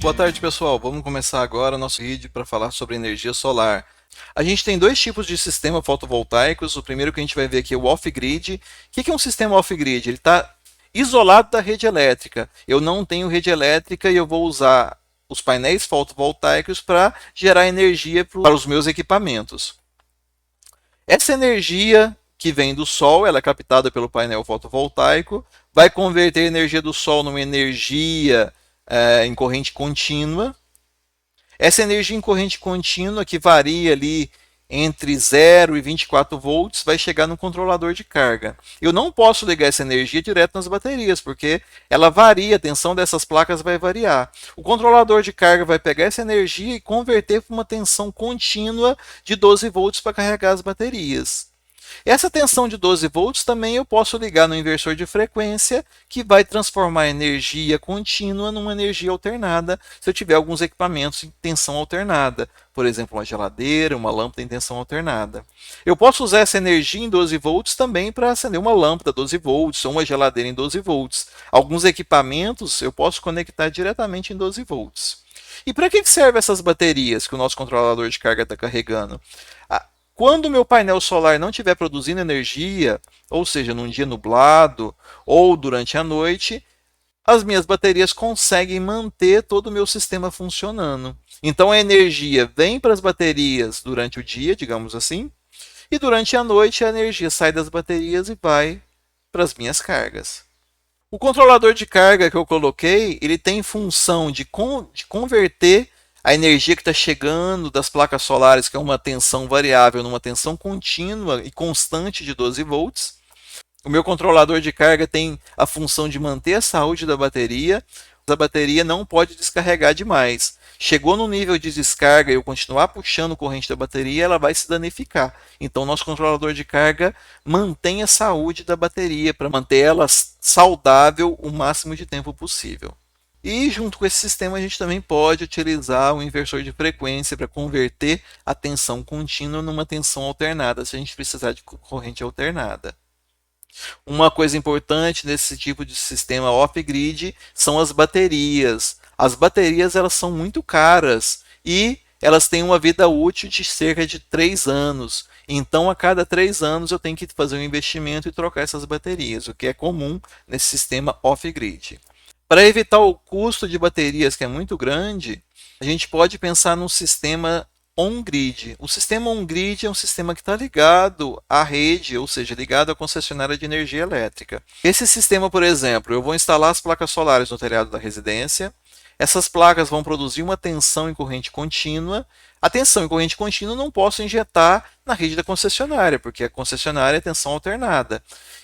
Boa tarde, pessoal. Vamos começar agora o nosso vídeo para falar sobre energia solar. A gente tem dois tipos de sistema fotovoltaicos. O primeiro que a gente vai ver aqui é o off-grid. O que é um sistema off-grid? Ele está isolado da rede elétrica. Eu não tenho rede elétrica e eu vou usar os painéis fotovoltaicos para gerar energia para os meus equipamentos. Essa energia que vem do sol, ela é captada pelo painel fotovoltaico, vai converter a energia do sol numa energia em corrente contínua. Essa energia em corrente contínua, que varia ali entre 0 e 24 volts, vai chegar no controlador de carga. Eu não posso ligar essa energia direto nas baterias, porque ela varia, a tensão dessas placas vai variar. O controlador de carga vai pegar essa energia e converter para uma tensão contínua de 12 volts para carregar as baterias. Essa tensão de 12 volts também eu posso ligar no inversor de frequência, que vai transformar a energia contínua numa energia alternada, se eu tiver alguns equipamentos em tensão alternada, por exemplo, uma geladeira, uma lâmpada em tensão alternada. Eu posso usar essa energia em 12 volts também para acender uma lâmpada 12 volts ou uma geladeira em 12 volts. Alguns equipamentos eu posso conectar diretamente em 12 volts. E para que servem essas baterias que o nosso controlador de carga está carregando? Quando o meu painel solar não estiver produzindo energia, ou seja, num dia nublado ou durante a noite, as minhas baterias conseguem manter todo o meu sistema funcionando. Então a energia vem para as baterias durante o dia, digamos assim, e durante a noite a energia sai das baterias e vai para as minhas cargas. O controlador de carga que eu coloquei, ele tem função de converter a energia que está chegando das placas solares, que é uma tensão variável, numa tensão contínua e constante de 12 volts. O meu controlador de carga tem a função de manter a saúde da bateria. A bateria não pode descarregar demais. Chegou no nível de descarga e eu continuar puxando corrente da bateria, ela vai se danificar. Então, nosso controlador de carga mantém a saúde da bateria para manter ela saudável o máximo de tempo possível. E junto com esse sistema a gente também pode utilizar o inversor de frequência para converter a tensão contínua numa tensão alternada, se a gente precisar de corrente alternada. Uma coisa importante nesse tipo de sistema off-grid são as baterias. As baterias elas são muito caras e elas têm uma vida útil de cerca de 3 anos. Então, a cada 3 anos eu tenho que fazer um investimento e trocar essas baterias, o que é comum nesse sistema off-grid. Para evitar o custo de baterias, que é muito grande, a gente pode pensar num sistema on-grid. O sistema on-grid é um sistema que está ligado à rede, ou seja, ligado à concessionária de energia elétrica. Esse sistema, por exemplo, eu vou instalar as placas solares no telhado da residência. Essas placas vão produzir uma tensão em corrente contínua. A tensão em corrente contínua eu não posso injetar na rede da concessionária, porque a concessionária é tensão alternada.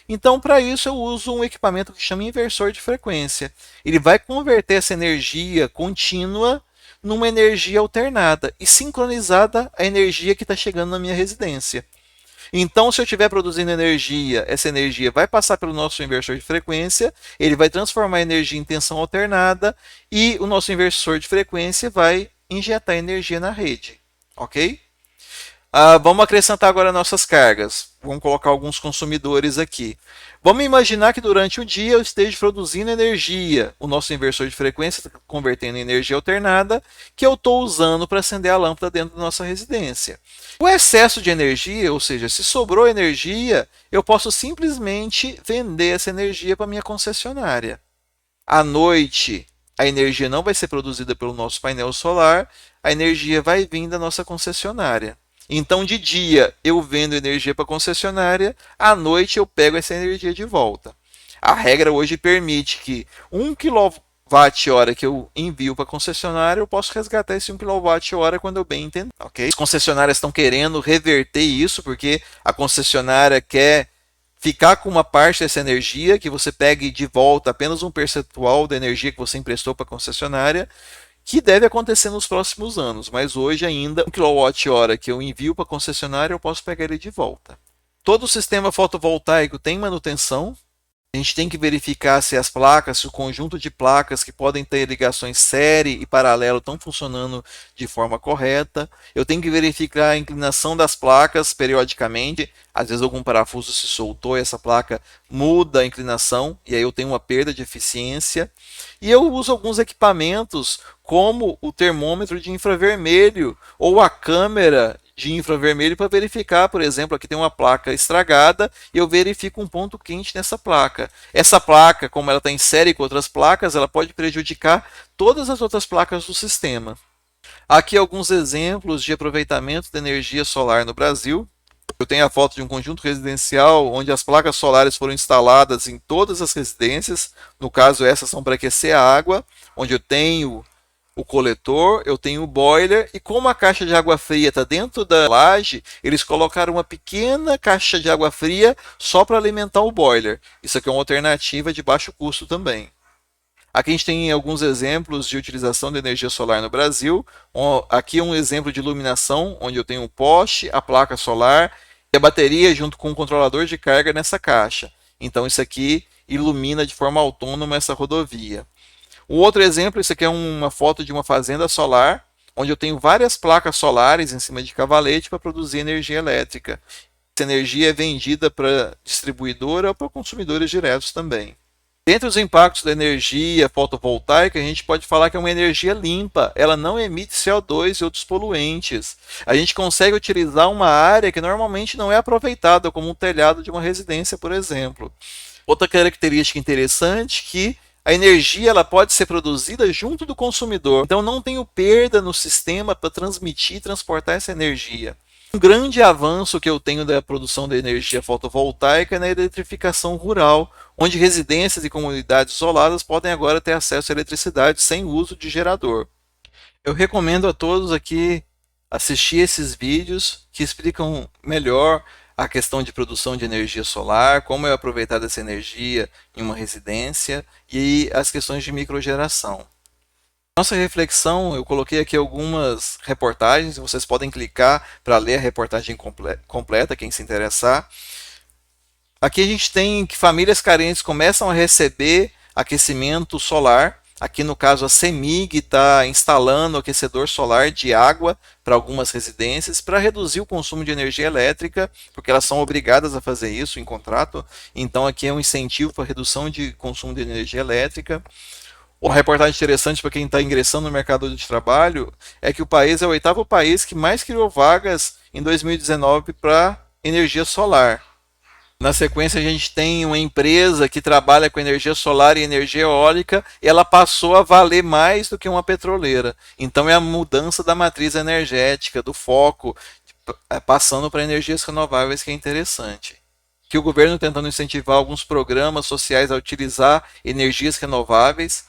Então, para isso, eu uso um equipamento que chama inversor de frequência. Ele vai converter essa energia contínua numa energia alternada e sincronizada à energia que está chegando na minha residência. Então, se eu estiver produzindo energia, essa energia vai passar pelo nosso inversor de frequência, ele vai transformar a energia em tensão alternada e o nosso inversor de frequência vai injetar energia na rede. Ok? Vamos acrescentar agora nossas cargas. Vamos colocar alguns consumidores aqui. Vamos imaginar que durante o dia eu esteja produzindo energia. O nosso inversor de frequência está convertendo em energia alternada que eu estou usando para acender a lâmpada dentro da nossa residência. O excesso de energia, ou seja, se sobrou energia, eu posso simplesmente vender essa energia para a minha concessionária. À noite, a energia não vai ser produzida pelo nosso painel solar, a energia vai vir da nossa concessionária. Então, de dia eu vendo energia para a concessionária, à noite eu pego essa energia de volta. A regra hoje permite que 1 kWh que eu envio para a concessionária, eu posso resgatar esse 1 kWh quando eu bem entender. Okay? As concessionárias estão querendo reverter isso, porque a concessionária quer ficar com uma parte dessa energia, que você pegue de volta apenas um percentual da energia que você emprestou para a concessionária, que deve acontecer nos próximos anos, mas hoje ainda 1 kWh que eu envio para a concessionária eu posso pegar ele de volta. Todo o sistema fotovoltaico tem manutenção, A gente tem que verificar se as placas, se o conjunto de placas que podem ter ligações série e paralelo estão funcionando de forma correta. Eu tenho que verificar a inclinação das placas periodicamente. Às vezes algum parafuso se soltou e essa placa muda a inclinação e aí eu tenho uma perda de eficiência. E eu uso alguns equipamentos como o termômetro de infravermelho ou a câmera de infravermelho para verificar, por exemplo, aqui tem uma placa estragada e eu verifico um ponto quente nessa placa. Essa placa, como ela está em série com outras placas, ela pode prejudicar todas as outras placas do sistema. Aqui alguns exemplos de aproveitamento de energia solar no Brasil. Eu tenho a foto de um conjunto residencial onde as placas solares foram instaladas em todas as residências. No caso, essas são para aquecer a água, onde eu tenho o coletor, eu tenho o boiler, e como a caixa de água fria está dentro da laje, eles colocaram uma pequena caixa de água fria só para alimentar o boiler. Isso aqui é uma alternativa de baixo custo também. Aqui a gente tem alguns exemplos de utilização de energia solar no Brasil. Aqui é um exemplo de iluminação, onde eu tenho um poste, a placa solar e a bateria junto com o controlador de carga nessa caixa. Então isso aqui ilumina de forma autônoma essa rodovia. O outro exemplo, isso aqui é uma foto de uma fazenda solar, onde eu tenho várias placas solares em cima de cavalete para produzir energia elétrica. Essa energia é vendida para distribuidora ou para consumidores diretos também. Dentre os impactos da energia fotovoltaica, a gente pode falar que é uma energia limpa, ela não emite CO2 e outros poluentes. A gente consegue utilizar uma área que normalmente não é aproveitada, como um telhado de uma residência, por exemplo. Outra característica interessante é que a energia ela pode ser produzida junto do consumidor, então não tenho perda no sistema para transmitir e transportar essa energia. Um grande avanço que eu tenho da produção de energia fotovoltaica é na eletrificação rural, onde residências e comunidades isoladas podem agora ter acesso à eletricidade sem uso de gerador. Eu recomendo a todos aqui assistir esses vídeos que explicam melhor a questão de produção de energia solar, como é aproveitar essa energia em uma residência e as questões de microgeração. Nossa reflexão, eu coloquei aqui algumas reportagens, vocês podem clicar para ler a reportagem completa, quem se interessar. Aqui a gente tem que famílias carentes começam a receber aquecimento solar. Aqui no caso a CEMIG está instalando aquecedor solar de água para algumas residências para reduzir o consumo de energia elétrica, porque elas são obrigadas a fazer isso em contrato. Então aqui é um incentivo para redução de consumo de energia elétrica. Uma reportagem interessante para quem está ingressando no mercado de trabalho é que o país é o oitavo país que mais criou vagas em 2019 para energia solar. Na sequência, a gente tem uma empresa que trabalha com energia solar e energia eólica e ela passou a valer mais do que uma petroleira. Então, é a mudança da matriz energética, do foco, passando para energias renováveis que é interessante. Que o governo tentando incentivar alguns programas sociais a utilizar energias renováveis.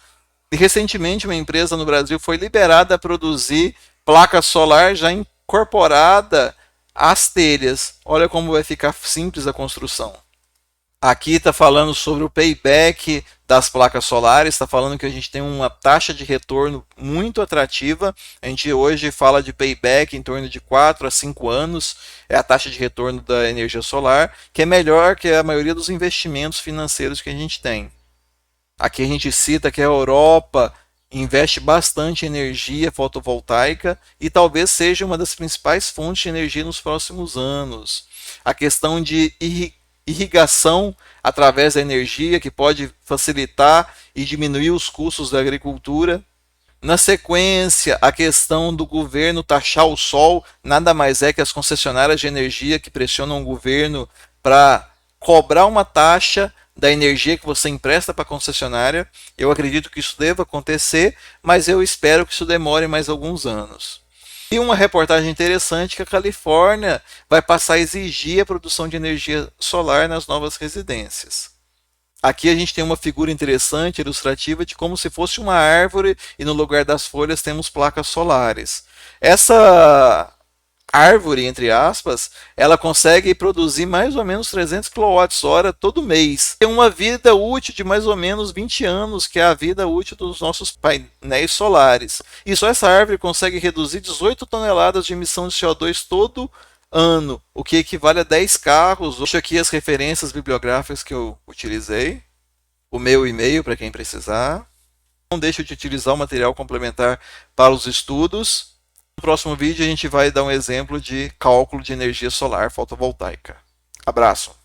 E recentemente uma empresa no Brasil foi liberada a produzir placa solar já incorporada às telhas. Olha como vai ficar simples a construção. Aqui está falando sobre o payback das placas solares, está falando que a gente tem uma taxa de retorno muito atrativa. A gente hoje fala de payback em torno de 4 a 5 anos, é a taxa de retorno da energia solar, que é melhor que a maioria dos investimentos financeiros que a gente tem. Aqui a gente cita que a Europa investe bastante em energia fotovoltaica e talvez seja uma das principais fontes de energia nos próximos anos. A questão de irrigação através da energia, que pode facilitar e diminuir os custos da agricultura. Na sequência, a questão do governo taxar o sol, nada mais é que as concessionárias de energia que pressionam o governo para cobrar uma taxa da energia que você empresta para a concessionária. Eu acredito que isso deva acontecer, mas eu espero que isso demore mais alguns anos. E uma reportagem interessante que a Califórnia vai passar a exigir a produção de energia solar nas novas residências. Aqui a gente tem uma figura interessante, ilustrativa, de como se fosse uma árvore e no lugar das folhas temos placas solares. Essa árvore, entre aspas, ela consegue produzir mais ou menos 300 kWh todo mês. Tem uma vida útil de mais ou menos 20 anos, que é a vida útil dos nossos painéis solares. E só essa árvore consegue reduzir 18 toneladas de emissão de CO2 todo ano, o que equivale a 10 carros. Deixo aqui as referências bibliográficas que eu utilizei. o meu e-mail para quem precisar. Não deixe de utilizar o material complementar para os estudos. No próximo vídeo a gente vai dar um exemplo de cálculo de energia solar fotovoltaica. Abraço!